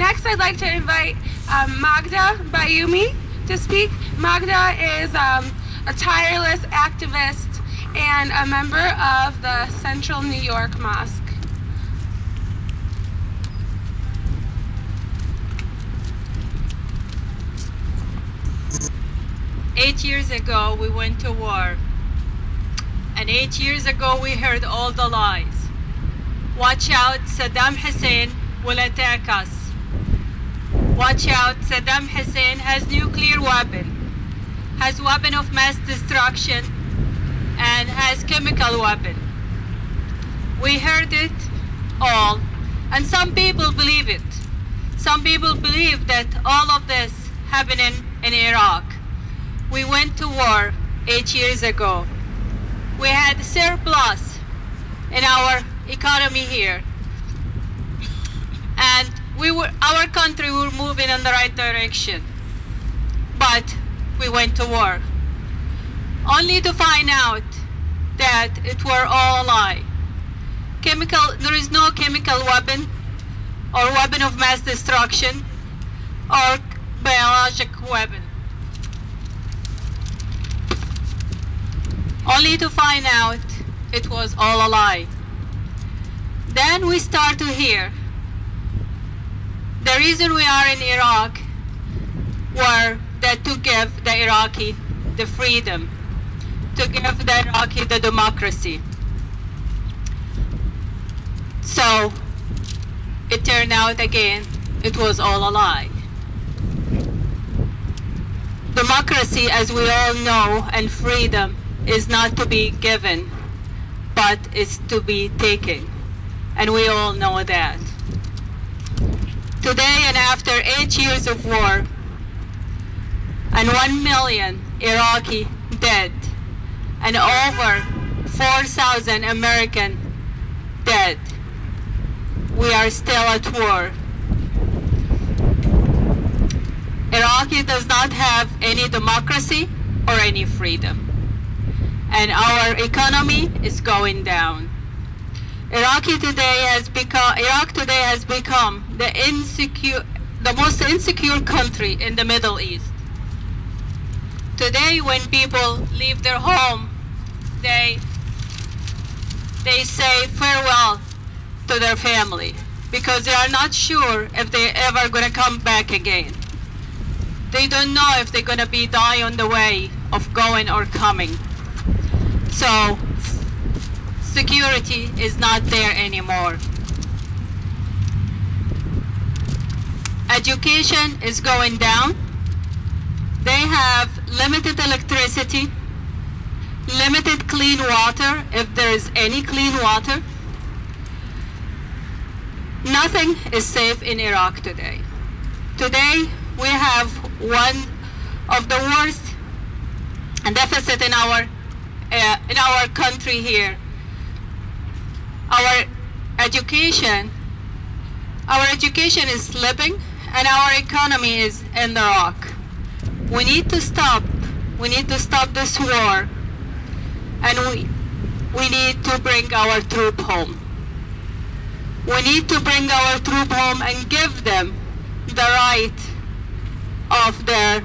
Next, I'd like to invite Magda Bayumi to speak. Magda is a tireless activist and a member of the Central New York Mosque. 8 years ago, we went to war. And 8 years ago, we heard all the lies. Watch out, Saddam Hussein will attack us. Watch out, Saddam Hussein has nuclear weapon, has weapon of mass destruction, and has chemical weapon. We heard it all, and some people believe it. Some people believe that all of this happening in Iraq. We went to war 8 years ago. We had surplus in our economy here. And our country were moving in the right direction. But we went to war. Only to find out that it were all a lie. There is no chemical weapon or weapon of mass destruction or biological weapon. Only to find out it was all a lie. Then we start to hear the reason we are in Iraq were that to give the Iraqi the freedom, to give the Iraqi the democracy. So it turned out again, it was all a lie. Democracy, as we all know, and freedom is not to be given, but is to be taken. And we all know that. Today, and after 8 years of war, and 1 million Iraqi dead, and over 4,000 American dead, we are still at war. Iraqi does not have any democracy or any freedom. And our economy is going down. Iraq today has become the most insecure country in the Middle East. Today, when people leave their home, they say farewell to their family because they are not sure if they're ever going to come back again. They don't know if they're going to be die on the way of going or coming. So security is not there anymore. Education is going down. They have limited electricity, limited clean water, if there is any clean water. Nothing is safe in Iraq today. Today, we have one of the worst deficit in our country here. Our education is slipping, and our economy is in the rock. We need to stop. We need to stop this war, and we need to bring our troop home. We need to bring our troop home and give them the right of their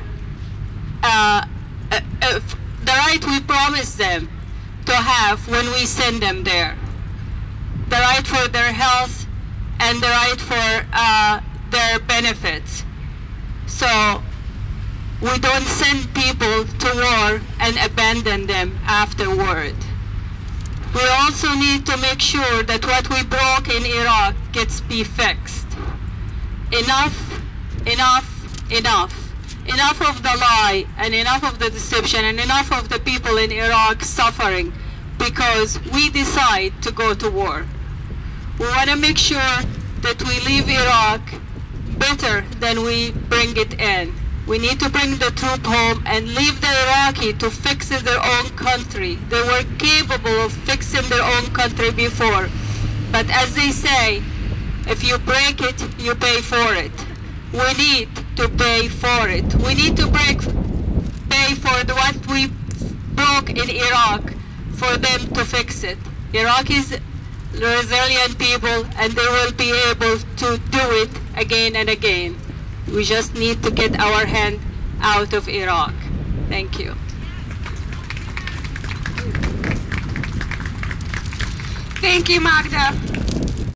the right we promised them to have when we send them there. The right for their health and the right for their benefits. So we don't send people to war and abandon them afterward. We also need to make sure that what we broke in Iraq gets be fixed. Enough, enough, enough. Enough of the lie, and enough of the deception, and enough of the people in Iraq suffering because we decide to go to war. We want to make sure that we leave Iraq better than we bring it in. We need to bring the troop home and leave the Iraqi to fix their own country. They were capable of fixing their own country before. But as they say, if you break it, you pay for it. We need to pay for it. We need to pay for what we broke in Iraq for them to fix it. Iraq is resilient people, and they will be able to do it again and again. We just need to get our hand out of Iraq. Thank you. Thank you, Magda.